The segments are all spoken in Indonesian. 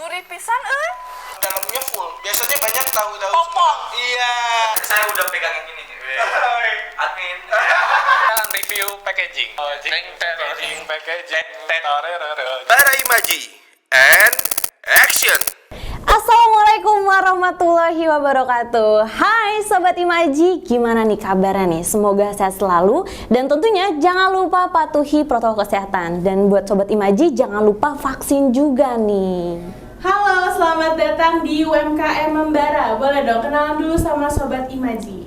Gurih pisan Dalamnya full. Biasanya banyak tahu-tahu. Popong. Iya. Saya udah pegang yang ini. Admin. Review packaging. Packaging. Bara Imaji and action. Assalamualaikum warahmatullahi wabarakatuh. Hai Sobat Imaji, gimana nih kabarnya nih? Semoga sehat selalu dan tentunya jangan lupa patuhi protokol kesehatan. Dan buat Sobat Imaji jangan lupa vaksin juga nih. Halo, selamat datang di UMKM Membara. Boleh dong kenalan dulu sama Sobat Imaji.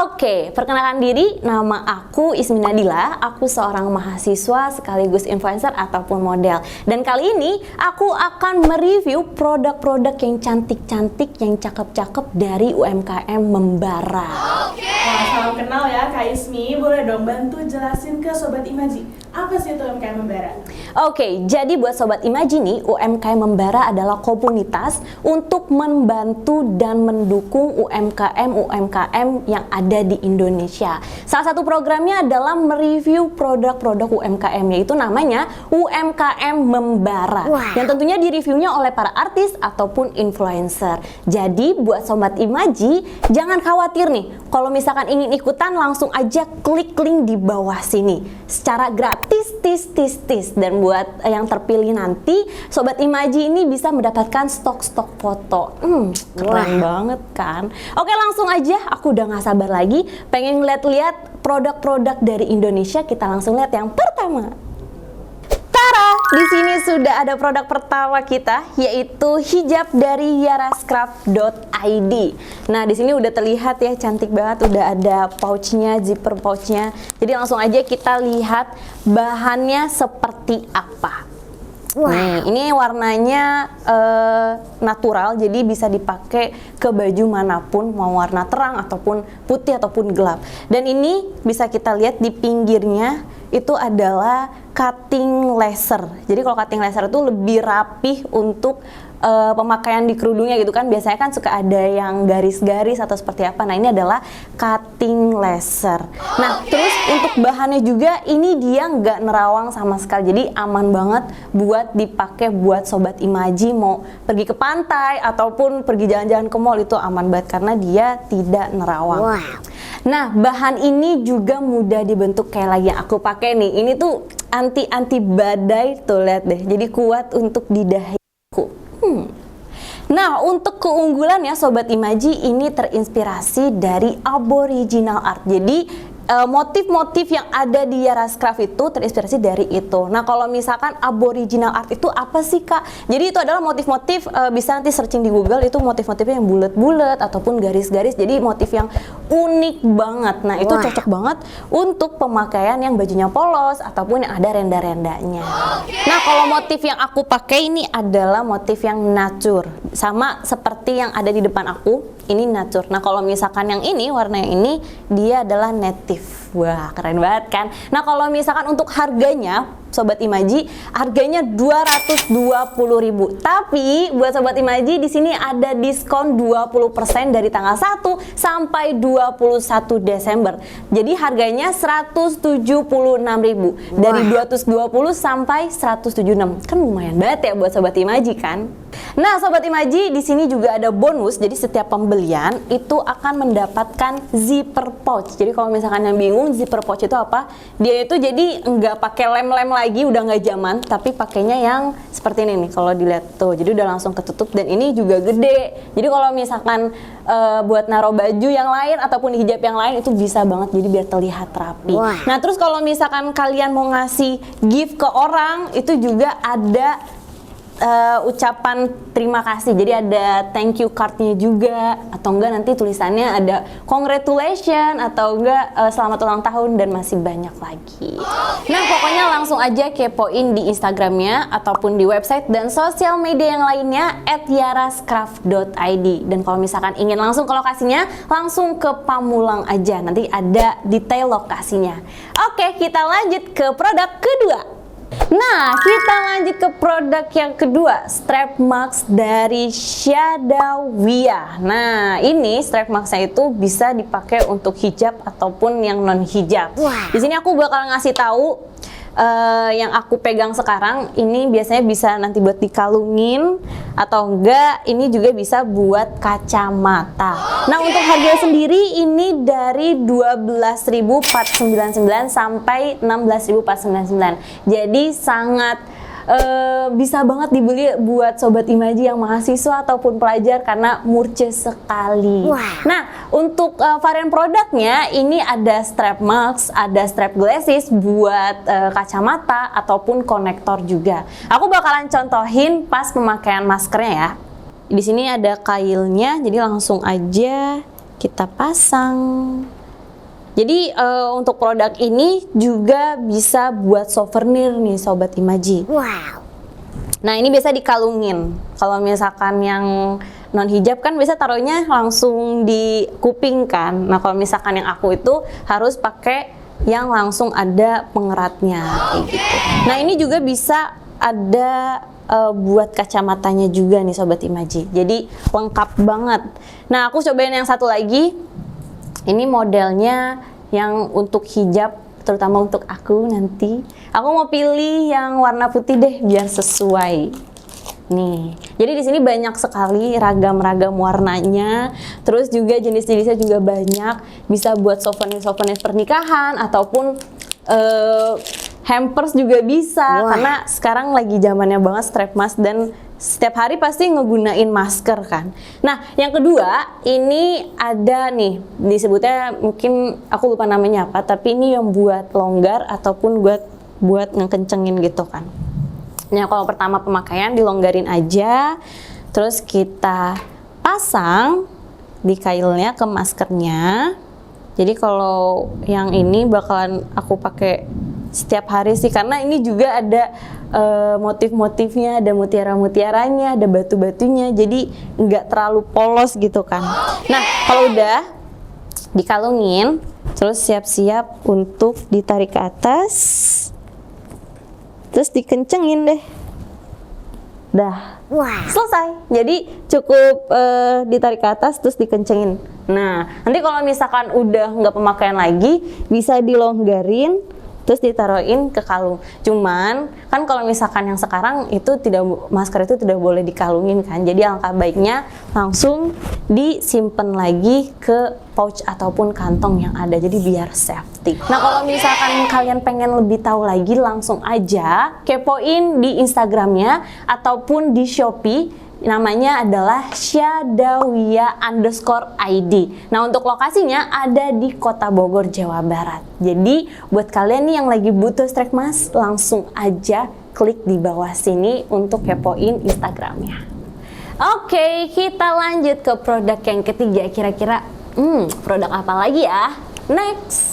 Oke, perkenalkan diri, nama aku Ismi Nadila. Aku seorang mahasiswa sekaligus influencer ataupun model. Dan kali ini aku akan mereview produk-produk yang cantik-cantik, yang cakep-cakep dari UMKM Membara. Nah, salam kenal ya Kak Ismi. Boleh dong bantu jelasin ke Sobat Imaji, apa sih itu UMKM Membara? Oke, jadi buat Sobat Imaji nih, UMKM Membara adalah komunitas untuk membantu dan mendukung UMKM yang ada di Indonesia. Salah satu programnya adalah mereview produk-produk UMKM, yaitu namanya UMKM Membara. Yang tentunya direviewnya oleh para artis ataupun influencer. Jadi buat Sobat Imaji, jangan khawatir nih, kalau misalkan ingin ikutan langsung aja klik link di bawah sini. Secara gratis, tis. Dan buat yang terpilih nanti, Sobat Imaji ini bisa mendapatkan stok-stok foto. Keren banget kan? Oke, langsung aja, aku udah gak sabar lagi pengen lihat produk-produk dari Indonesia. Kita langsung lihat yang pertama. Tara, di sini sudah ada produk pertama kita, yaitu hijab dari yarascraft.id. Nah, di sini udah terlihat ya, cantik banget, udah ada pouchnya, zipper pouchnya. Jadi langsung aja kita lihat bahannya seperti apa. Nih, ini warnanya natural, jadi bisa dipakai ke baju manapun, mau warna terang ataupun putih ataupun gelap. Dan ini bisa kita lihat di pinggirnya itu adalah cutting laser. Jadi kalau cutting laser itu lebih rapih untuk pemakaian di kerudungnya gitu kan. Biasanya kan suka ada yang garis-garis atau seperti apa. Nah, ini adalah cutting laser. Nah, terus untuk bahannya juga ini dia nggak nerawang sama sekali. Jadi aman banget buat dipakai buat Sobat Imaji mau pergi ke pantai ataupun pergi jalan-jalan ke mall, itu aman banget karena dia tidak nerawang. Nah, bahan ini juga mudah dibentuk kayak lagi yang aku pakai nih. Ini tuh anti badai tuh, lihat deh. Jadi kuat untuk di dahiku. Nah, untuk keunggulannya Sobat Imaji ini terinspirasi dari Aboriginal Art. Jadi motif-motif yang ada di Yarascraft itu terinspirasi dari itu. Nah, kalau misalkan Aboriginal Art itu apa sih, Kak? Jadi itu adalah motif-motif, bisa nanti searching di Google, itu motif-motifnya yang bulat-bulat ataupun garis-garis. Jadi motif yang unik banget. Nah, itu cocok banget untuk pemakaian yang bajunya polos ataupun yang ada renda-rendanya. Nah, kalau motif yang aku pakai ini adalah motif yang nature. Sama seperti yang ada di depan aku, ini nature. Nah, kalau misalkan yang ini, warna yang ini, dia adalah native. Wah, keren banget kan? Nah, kalau misalkan untuk harganya, Sobat Imaji, harganya 220.000. Tapi buat Sobat Imaji di sini ada diskon 20% dari tanggal 1 sampai 21 Desember. Jadi harganya 176.000. Dari 220 sampai 176. Kan lumayan banget ya buat Sobat Imaji kan? Nah, Sobat Imaji, di sini juga ada bonus. Jadi setiap pembelian itu akan mendapatkan zipper pouch. Jadi kalau misalkan yang bingung zipper pouch itu apa? Dia itu jadi nggak pakai lem-lem lagi, udah nggak zaman, tapi pakainya yang seperti ini nih. Kalau dilihat tuh, jadi udah langsung ketutup dan ini juga gede. Jadi kalau misalkan buat naruh baju yang lain ataupun hijab yang lain itu bisa banget. Jadi biar terlihat rapi. Nah, terus kalau misalkan kalian mau ngasih gift ke orang, itu juga ada ucapan terima kasih. Jadi ada thank you cardnya juga, atau enggak nanti tulisannya ada congratulations atau enggak selamat ulang tahun, dan masih banyak lagi. Nah, pokoknya langsung aja kepoin di Instagramnya ataupun di website dan sosial media yang lainnya @yarascraft.id. Dan kalau misalkan ingin langsung ke lokasinya, langsung ke Pamulang aja, nanti ada detail lokasinya. Oke, kita lanjut ke produk kedua. Nah, kita lanjut ke produk yang kedua, strap mask dari Shadawiyah. Nah, ini strap masknya itu bisa dipakai untuk hijab ataupun yang non hijab. Di sini aku bakal ngasih tahu yang aku pegang sekarang ini biasanya bisa nanti buat dikalungin atau enggak ini juga bisa buat kacamata. Nah untuk harga sendiri ini dari 12.499 sampai 16.499. Jadi sangat bisa banget dibeli buat Sobat Imaji yang mahasiswa ataupun pelajar karena murce sekali. Nah untuk varian produknya ini ada strap mask, ada strap glasses buat kacamata ataupun konektor juga. Aku bakalan contohin pas pemakaian maskernya ya. Di sini ada kailnya, jadi langsung aja kita pasang. Jadi untuk produk ini juga bisa buat souvenir nih Sobat Imaji. Nah ini biasa dikalungin. Kalau misalkan yang non hijab kan biasa taruhnya langsung di kuping kan. Nah kalau misalkan yang aku itu harus pakai yang langsung ada pengeratnya kayak gitu. Nah ini juga bisa ada buat kacamatanya juga nih Sobat Imaji. Jadi lengkap banget. Nah aku cobain yang satu lagi. Ini modelnya yang untuk hijab, terutama untuk aku nanti. Aku mau pilih yang warna putih deh, biar sesuai. Nih, jadi di sini banyak sekali ragam-ragam warnanya. Terus juga jenis-jenisnya juga banyak. Bisa buat souvenir-souvenir pernikahan ataupun hampers juga bisa. Karena sekarang lagi zamannya banget strap mask dan setiap hari pasti ngegunain masker kan. Nah, yang kedua ini ada nih disebutnya mungkin aku lupa namanya apa, tapi ini yang buat longgar ataupun buat ngekencengin gitu kan. Nah, kalau pertama pemakaian dilonggarin aja, terus kita pasang di kailnya ke maskernya. Jadi kalau yang ini bakalan aku pakai setiap hari sih karena ini juga ada motif-motifnya, ada mutiara-mutiaranya, ada batu-batunya, jadi nggak terlalu polos gitu kan. Nah kalau udah dikalungin, terus siap-siap untuk ditarik ke atas, terus dikencengin deh. Dah, selesai. Jadi cukup ditarik ke atas terus dikencengin. Nah nanti kalau misalkan udah nggak pemakaian lagi, bisa dilonggarin terus ditaruhin ke kalung. Cuman kan kalau misalkan yang sekarang itu masker itu tidak boleh dikalungin kan. Jadi alangkah baiknya langsung disimpan lagi ke pouch ataupun kantong yang ada. Jadi biar safety. Nah kalau misalkan kalian pengen lebih tahu lagi, langsung aja kepoin di Instagramnya ataupun di Shopee. Namanya adalah Syadawiyah_ID. Nah untuk lokasinya ada di Kota Bogor, Jawa Barat. Jadi buat kalian nih yang lagi butuh strap mask, langsung aja klik di bawah sini untuk kepoin Instagramnya. Oke, kita lanjut ke produk yang ketiga. Kira-kira produk apa lagi ya? Next.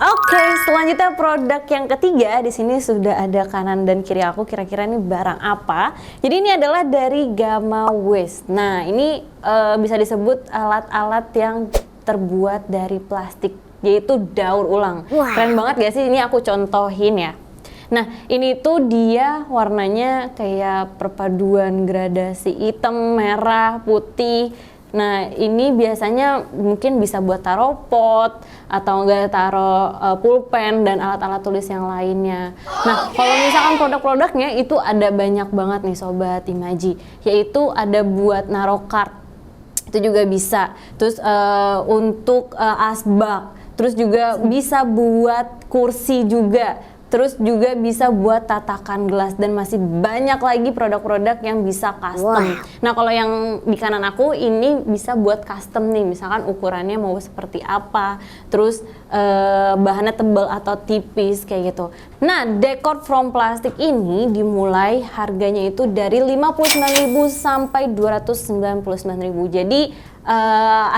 Oke, selanjutnya produk yang ketiga. Di sini sudah ada kanan dan kiri aku. Kira-kira ini barang apa? Jadi ini adalah dari Gamma Waste. Nah, ini bisa disebut alat-alat yang terbuat dari plastik, yaitu daur ulang. Keren banget gak sih? Ini aku contohin ya. Nah, ini tuh dia warnanya kayak perpaduan gradasi hitam, merah, putih. Nah ini biasanya mungkin bisa buat taruh pot atau enggak taruh pulpen dan alat-alat tulis yang lainnya. Nah kalau misalkan produk-produknya itu ada banyak banget nih Sobat Imaji, yaitu ada buat naruh card, itu juga bisa. Terus untuk asbak, terus juga bisa buat kursi juga. Terus juga bisa buat tatakan gelas dan masih banyak lagi produk-produk yang bisa custom. Nah kalau yang di kanan aku ini bisa buat custom nih, misalkan ukurannya mau seperti apa, terus bahannya tebal atau tipis kayak gitu. Nah dekor from plastik ini dimulai harganya itu dari 59.000 sampai 299.000. Jadi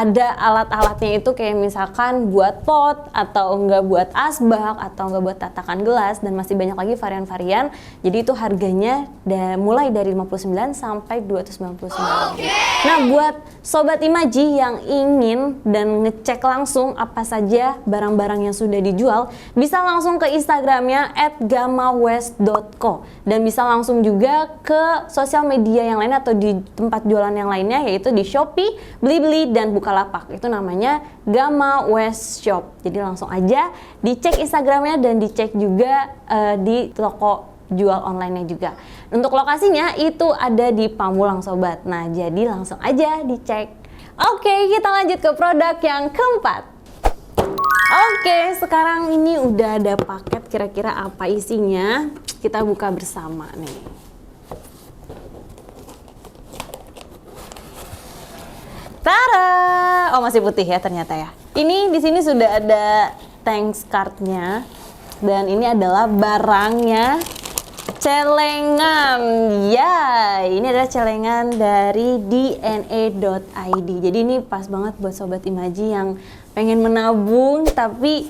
ada alat-alatnya itu kayak misalkan buat pot atau enggak buat asbak atau enggak buat tatakan gelas dan masih banyak lagi varian-varian. Jadi itu harganya mulai dari 59 sampai 299. Nah, buat Sobat Imaji yang ingin dan ngecek langsung apa saja barang-barang yang sudah dijual, bisa langsung ke Instagramnya @gamawest.co dan bisa langsung juga ke sosial media yang lain atau di tempat jualan yang lainnya, yaitu di Shopee, Blibli, dan Bukalapak. Itu namanya Gama West Shop. Jadi langsung aja dicek Instagramnya dan dicek juga di toko jual online-nya juga. Untuk lokasinya itu ada di Pamulang Sobat. Nah, jadi langsung aja dicek. Oke, kita lanjut ke produk yang keempat. Oke, sekarang ini udah ada paket, kira-kira apa isinya? Kita buka bersama nih. Tada! Oh, masih putih ya ternyata ya. Ini di sini sudah ada thanks card-nya. Dan ini adalah barangnya, celengan. Ya, ini adalah celengan dari dna.id. Jadi ini pas banget buat Sobat Imaji yang pengen menabung tapi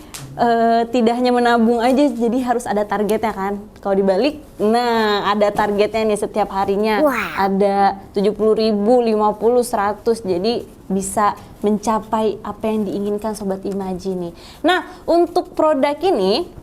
tidak hanya menabung aja, jadi harus ada targetnya kan. Kalau dibalik, nah ada targetnya nih setiap harinya. Ada 70.000, 50, 100. Jadi bisa mencapai apa yang diinginkan Sobat Imaji nih. Nah, untuk produk ini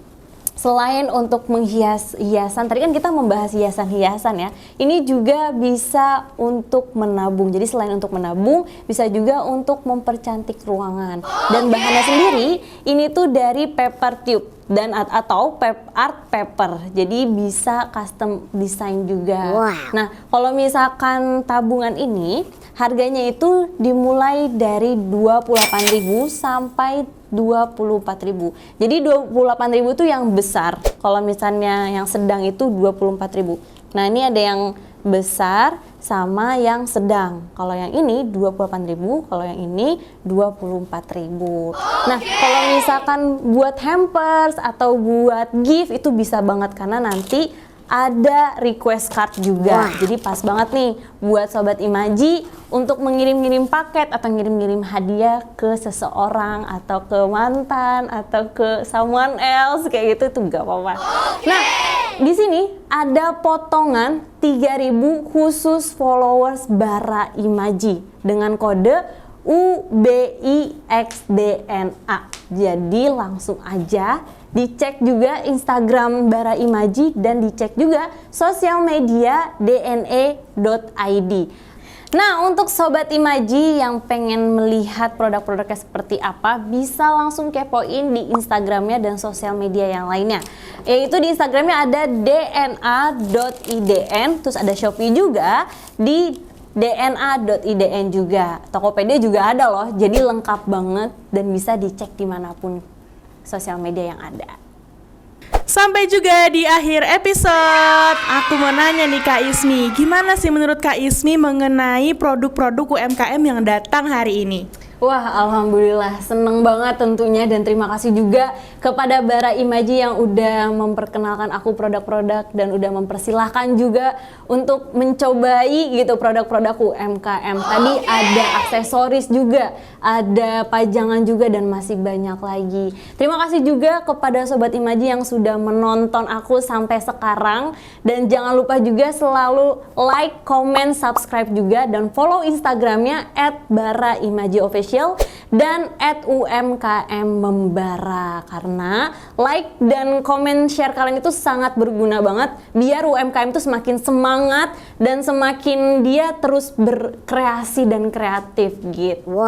selain untuk menghias hiasan, tadi kan kita membahas hiasan-hiasan ya, ini juga bisa untuk menabung. Jadi selain untuk menabung, bisa juga untuk mempercantik ruangan. Dan bahannya sendiri, ini tuh dari paper tube dan atau art paper. Jadi bisa custom design juga. Nah, kalau misalkan tabungan ini, harganya itu dimulai dari 28.000 sampai 24.000. Jadi 28.000 itu yang besar. Kalau misalnya yang sedang itu 24.000. Nah, ini ada yang besar sama yang sedang. Kalau yang ini 28.000, kalau yang ini 24.000. Nah, kalau misalkan buat hampers atau buat gift itu bisa banget karena nanti ada request card juga. Jadi pas banget nih buat Sobat Imaji untuk mengirim-ngirim paket atau ngirim-ngirim hadiah ke seseorang atau ke mantan atau ke someone else kayak gitu tuh gak apa-apa. Nah, di sini ada potongan 3.000 khusus followers Bara Imaji dengan kode UBIXDNA. Jadi langsung aja dicek juga Instagram Bara Imaji dan dicek juga sosial media dna.id. Nah, untuk Sobat Imaji yang pengen melihat produk-produknya seperti apa, bisa langsung kepoin di Instagramnya dan sosial media yang lainnya. Yaitu di Instagramnya ada dna.idn, terus ada Shopee juga di dna.idn juga. Tokopedia juga ada loh, jadi lengkap banget dan bisa dicek dimanapun sosial media yang ada. Sampai juga di akhir episode. Aku mau nanya nih Kak Ismi, gimana sih menurut Kak Ismi mengenai produk-produk UMKM yang datang hari ini? Wah, alhamdulillah seneng banget tentunya, dan terima kasih juga kepada Bara Imaji yang udah memperkenalkan aku produk-produk dan udah mempersilahkan juga untuk mencobai gitu produk-produk UMKM. Tadi ada aksesoris juga, ada pajangan juga, dan masih banyak lagi. Terima kasih juga kepada Sobat Imaji yang sudah menonton aku sampai sekarang, dan jangan lupa juga selalu like, comment, subscribe juga, dan follow Instagramnya @baraimajiofficial dan @UMKM-membara, karena like dan komen share kalian itu sangat berguna banget biar UMKM itu semakin semangat dan semakin dia terus berkreasi dan kreatif gitu.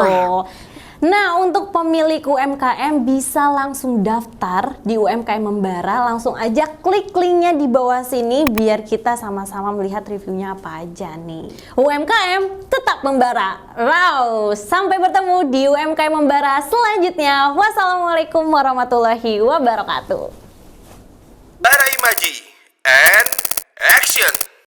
Nah, untuk pemilik UMKM bisa langsung daftar di UMKM Membara, langsung aja klik linknya di bawah sini biar kita sama-sama melihat reviewnya apa aja nih. UMKM tetap membara. Wow, sampai bertemu di UMKM Membara selanjutnya. Wassalamualaikum warahmatullahi wabarakatuh. Bara Imaji and